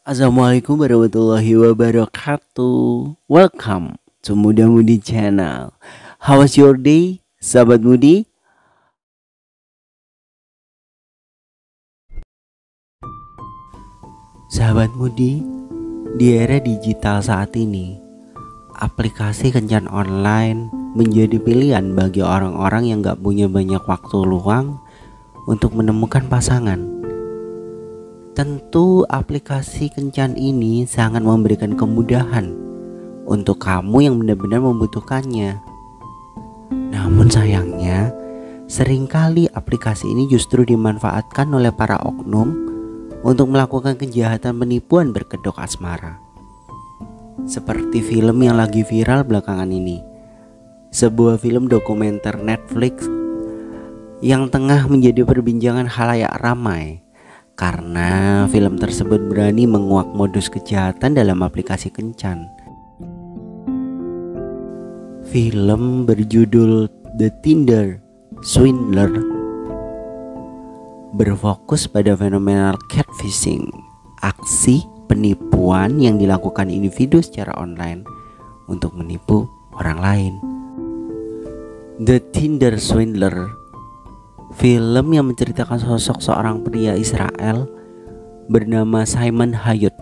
Assalamualaikum warahmatullahi wabarakatuh. Welcome to Muda Mudi Channel. How was your day, sahabat Mudi? Sahabat Mudi, di era digital saat ini, aplikasi kencan online menjadi pilihan bagi orang-orang yang gak punya banyak waktu luang untuk menemukan pasangan. Tentu aplikasi kencan ini sangat memberikan kemudahan untuk kamu yang benar-benar membutuhkannya. Namun sayangnya, seringkali aplikasi ini justru dimanfaatkan oleh para oknum untuk melakukan kejahatan penipuan berkedok asmara. Seperti film yang lagi viral belakangan ini, sebuah film dokumenter Netflix yang tengah menjadi perbincangan khalayak ramai karena film tersebut berani menguak modus kejahatan dalam aplikasi kencan. Film berjudul The Tinder Swindler berfokus pada fenomena catfishing, aksi penipuan yang dilakukan individu secara online untuk menipu orang lain. The Tinder Swindler, film yang menceritakan sosok seorang pria Israel bernama Simon Hayut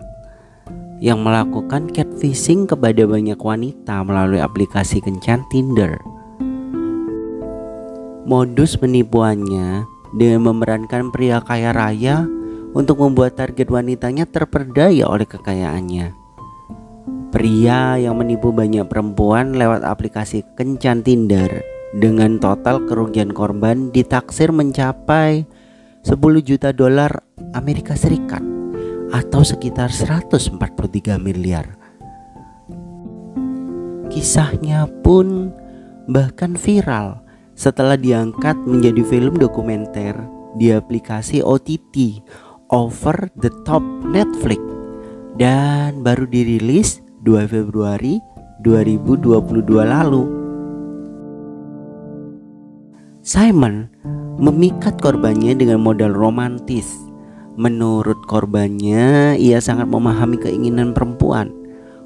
yang melakukan catfishing kepada banyak wanita melalui aplikasi kencan Tinder. Modus penipuannya dengan memerankan pria kaya raya untuk membuat target wanitanya terperdaya oleh kekayaannya. Pria yang menipu banyak perempuan lewat aplikasi kencan Tinder dengan total kerugian korban ditaksir mencapai 10 juta dolar Amerika Serikat atau sekitar 143 miliar. Kisahnya pun bahkan viral setelah diangkat menjadi film dokumenter di aplikasi OTT Over the Top Netflix dan baru dirilis 2 Februari 2022 lalu. Simon memikat korbannya dengan modal romantis. Menurut korbannya, ia sangat memahami keinginan perempuan,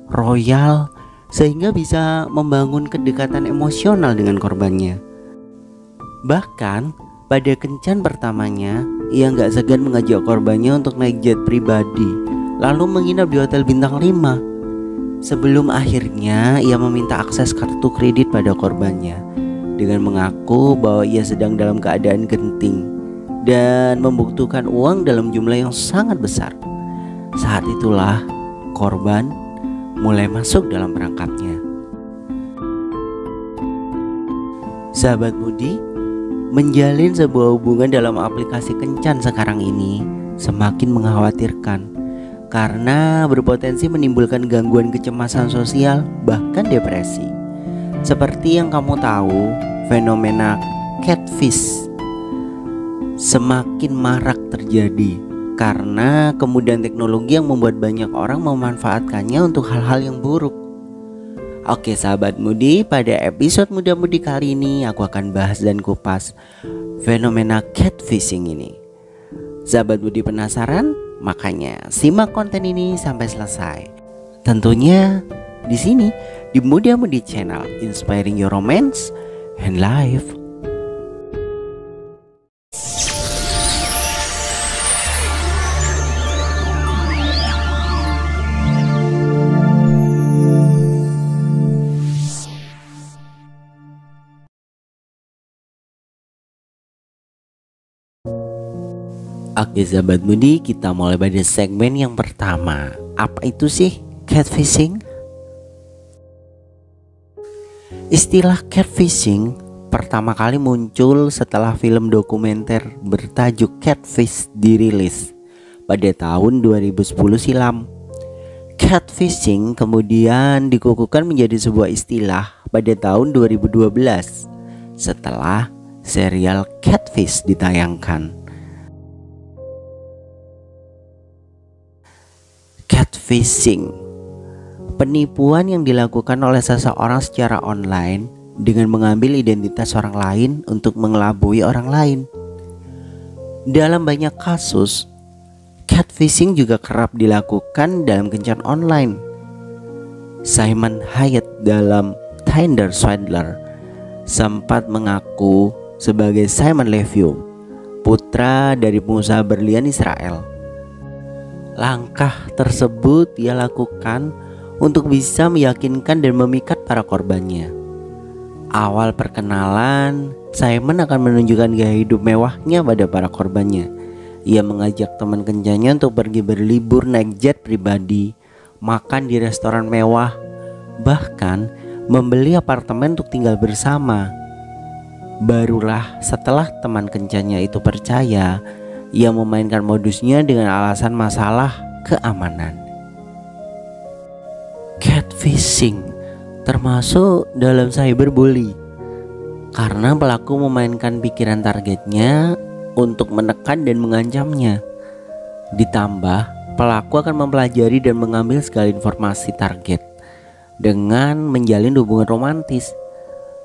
royal, sehingga bisa membangun kedekatan emosional dengan korbannya. Bahkan pada kencan pertamanya, ia gak segan mengajak korbannya untuk naik jet pribadi, lalu menginap di hotel bintang 5. Sebelum akhirnya ia meminta akses kartu kredit pada korbannya dengan mengaku bahwa ia sedang dalam keadaan genting dan membutuhkan uang dalam jumlah yang sangat besar. Saat itulah korban mulai masuk dalam perangkapnya. Sahabat Mudi, menjalin sebuah hubungan dalam aplikasi kencan sekarang ini semakin mengkhawatirkan karena berpotensi menimbulkan gangguan kecemasan sosial bahkan depresi. Seperti yang kamu tahu, fenomena catfish semakin marak terjadi karena kemudahan teknologi yang membuat banyak orang memanfaatkannya untuk hal-hal yang buruk. Oke sahabat Mudi, pada episode Muda Mudi kali ini aku akan bahas dan kupas fenomena catfishing ini. Sahabat Mudi penasaran? Makanya simak konten ini sampai selesai. Tentunya di sini di Muda Mudi Channel, inspiring your romance and life. Oke sahabat Mudi, kita mulai pada segmen yang pertama. Apa itu sih catfishing? Istilah catfishing pertama kali muncul setelah film dokumenter bertajuk Catfish dirilis pada tahun 2010 silam. Catfishing kemudian dikukuhkan menjadi sebuah istilah pada tahun 2012 setelah serial Catfish ditayangkan. Catfishing, penipuan yang dilakukan oleh seseorang secara online dengan mengambil identitas orang lain untuk mengelabui orang lain. Dalam banyak kasus, Catfishing juga kerap dilakukan dalam kencan online. Simon Hayat dalam Tinder Swindler sempat mengaku sebagai Simon Leview, putra dari pengusaha berlian Israel. Langkah tersebut ia lakukan untuk bisa meyakinkan dan memikat para korbannya. Awal perkenalan, Simon akan menunjukkan gaya hidup mewahnya pada para korbannya. Ia mengajak teman kencannya untuk pergi berlibur naik jet pribadi, makan di restoran mewah, bahkan membeli apartemen untuk tinggal bersama. Barulah setelah teman kencannya itu percaya, ia memainkan modusnya dengan alasan masalah keamanan. Catfishing termasuk dalam cyberbully karena pelaku memainkan pikiran targetnya untuk menekan dan mengancamnya. Ditambah, pelaku akan mempelajari dan mengambil segala informasi target dengan menjalin hubungan romantis.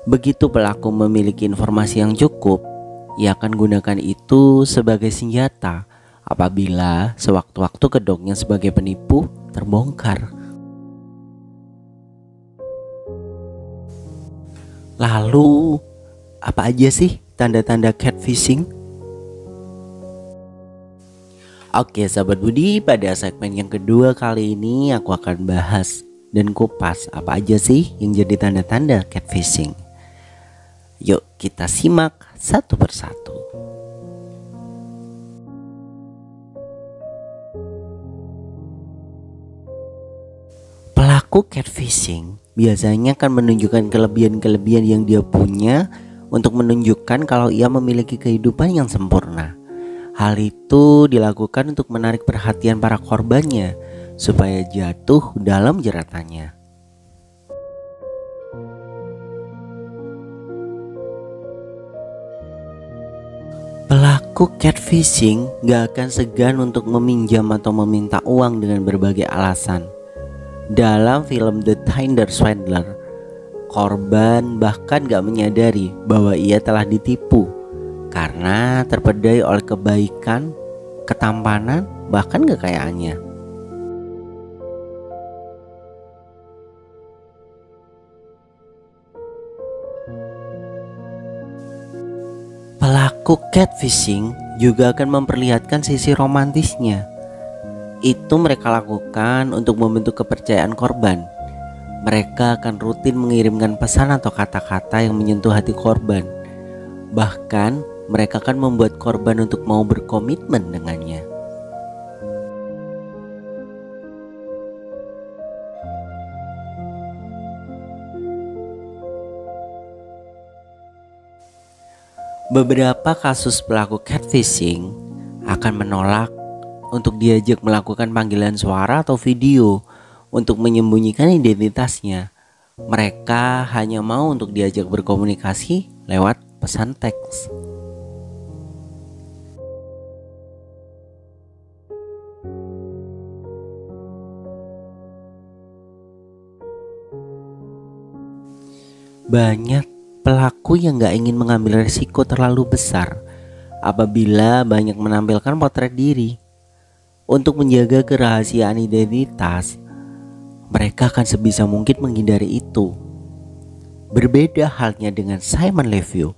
Begitu pelaku memiliki informasi yang cukup, ia akan gunakan itu sebagai senjata apabila sewaktu-waktu kedoknya sebagai penipu terbongkar. Lalu, apa aja sih tanda-tanda catfishing? Oke sahabat Budi, pada segmen yang kedua kali ini aku akan bahas dan kupas apa aja sih yang jadi tanda-tanda catfishing. Yuk kita simak satu persatu. Pelaku catfishing biasanya akan menunjukkan kelebihan-kelebihan yang dia punya untuk menunjukkan kalau ia memiliki kehidupan yang sempurna. Hal itu dilakukan untuk menarik perhatian para korbannya supaya jatuh dalam jeratannya. Pelaku catfishing gak akan segan untuk meminjam atau meminta uang dengan berbagai alasan. Dalam film The Tinder Swindler, korban bahkan gak menyadari bahwa ia telah ditipu karena terpedaya oleh kebaikan, ketampanan, bahkan kekayaannya. Pelaku catfishing juga akan memperlihatkan sisi romantisnya. Itu mereka lakukan untuk membentuk kepercayaan korban. Mereka akan rutin mengirimkan pesan atau kata-kata yang menyentuh hati korban. Bahkan mereka akan membuat korban untuk mau berkomitmen dengannya. Beberapa kasus pelaku catfishing akan menolak untuk diajak melakukan panggilan suara atau video untuk menyembunyikan identitasnya. Mereka hanya mau untuk diajak berkomunikasi lewat pesan teks. Banyak pelaku yang gak ingin mengambil risiko terlalu besar apabila banyak menampilkan potret diri. Untuk menjaga kerahasiaan identitas, mereka akan sebisa mungkin menghindari itu. Berbeda halnya dengan Simon Leview,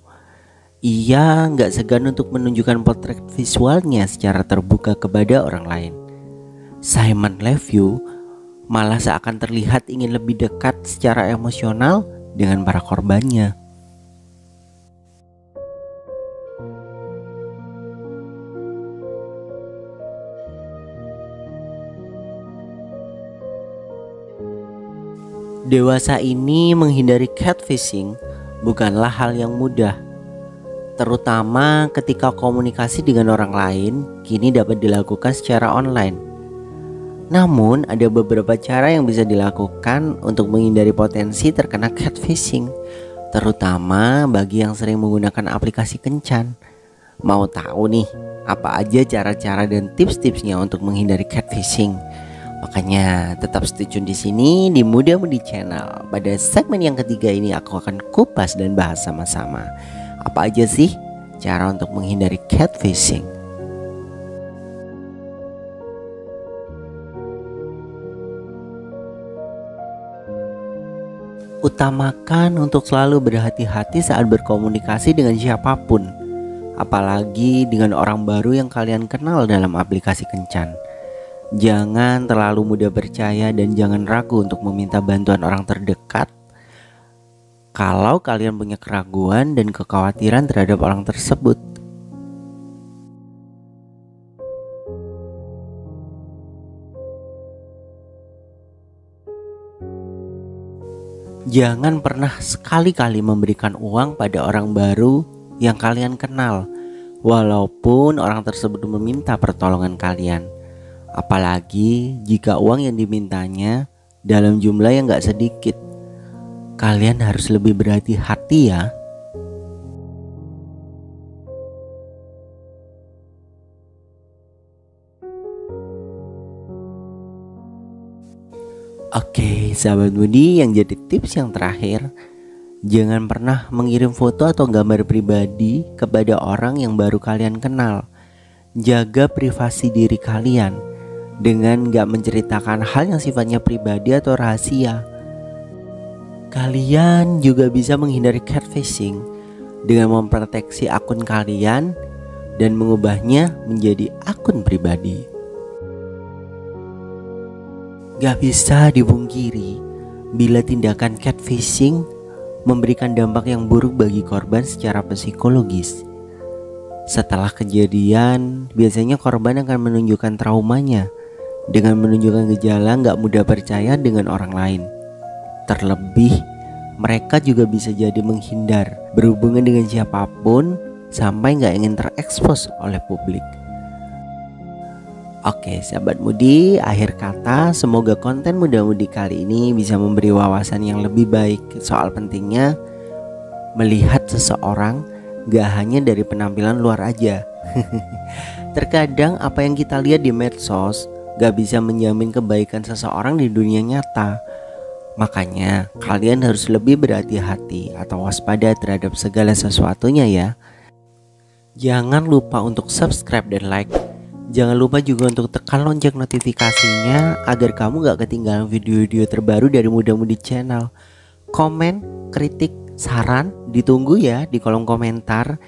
ia gak segan untuk menunjukkan potret visualnya secara terbuka kepada orang lain. Simon Leview malah seakan terlihat ingin lebih dekat secara emosional dengan para korbannya. Dewasa ini menghindari catfishing bukanlah hal yang mudah, terutama ketika komunikasi dengan orang lain kini dapat dilakukan secara online. Namun ada beberapa cara yang bisa dilakukan untuk menghindari potensi terkena catfishing, terutama bagi yang sering menggunakan aplikasi kencan. Mau tahu nih apa aja cara-cara dan tips-tipsnya untuk menghindari catfishing? Makanya tetap stay tune di sini di Muda Mudi Channel. Pada segmen yang ketiga ini aku akan kupas dan bahas sama-sama apa aja sih cara untuk menghindari catfishing. Utamakan untuk selalu berhati-hati saat berkomunikasi dengan siapapun, apalagi dengan orang baru yang kalian kenal dalam aplikasi kencan. Jangan terlalu mudah percaya dan jangan ragu untuk meminta bantuan orang terdekat kalau kalian punya keraguan dan kekhawatiran terhadap orang tersebut. Jangan pernah sekali-kali memberikan uang pada orang baru yang kalian kenal, walaupun orang tersebut meminta pertolongan kalian. Apalagi jika uang yang dimintanya dalam jumlah yang gak sedikit. Kalian harus lebih berhati-hati ya. Oke, sahabat Budi, yang jadi tips yang terakhir, jangan pernah mengirim foto atau gambar pribadi kepada orang yang baru kalian kenal. Jaga privasi diri kalian dengan gak menceritakan hal yang sifatnya pribadi atau rahasia. Kalian juga bisa menghindari catfishing dengan memproteksi akun kalian dan mengubahnya menjadi akun pribadi. Gak bisa dipungkiri bila tindakan catfishing memberikan dampak yang buruk bagi korban secara psikologis. Setelah kejadian, biasanya korban akan menunjukkan traumanya dengan menunjukkan gejala gak mudah percaya dengan orang lain. Terlebih, mereka juga bisa jadi menghindar berhubungan dengan siapapun sampai gak ingin terekspos oleh publik. Oke, sahabat Mudi, akhir kata semoga konten Muda Mudi kali ini bisa memberi wawasan yang lebih baik soal pentingnya melihat seseorang gak hanya dari penampilan luar aja. Terkadang apa yang kita lihat di medsos gak bisa menjamin kebaikan seseorang di dunia nyata. Makanya kalian harus lebih berhati-hati atau waspada terhadap segala sesuatunya ya. Jangan lupa untuk subscribe dan like. Jangan lupa juga untuk tekan lonceng notifikasinya agar kamu gak ketinggalan video-video terbaru dari Muda Mudi Channel. Komen, kritik, saran ditunggu ya di kolom komentar.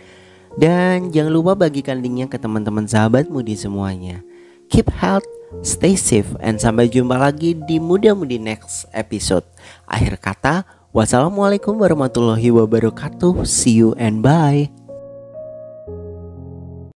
Dan jangan lupa bagikan linknya ke teman-teman sahabat Mudi semuanya. Keep health, stay safe, and sampai jumpa lagi di Muda Mudi next episode. Akhir kata, wassalamualaikum warahmatullahi wabarakatuh. See you and bye.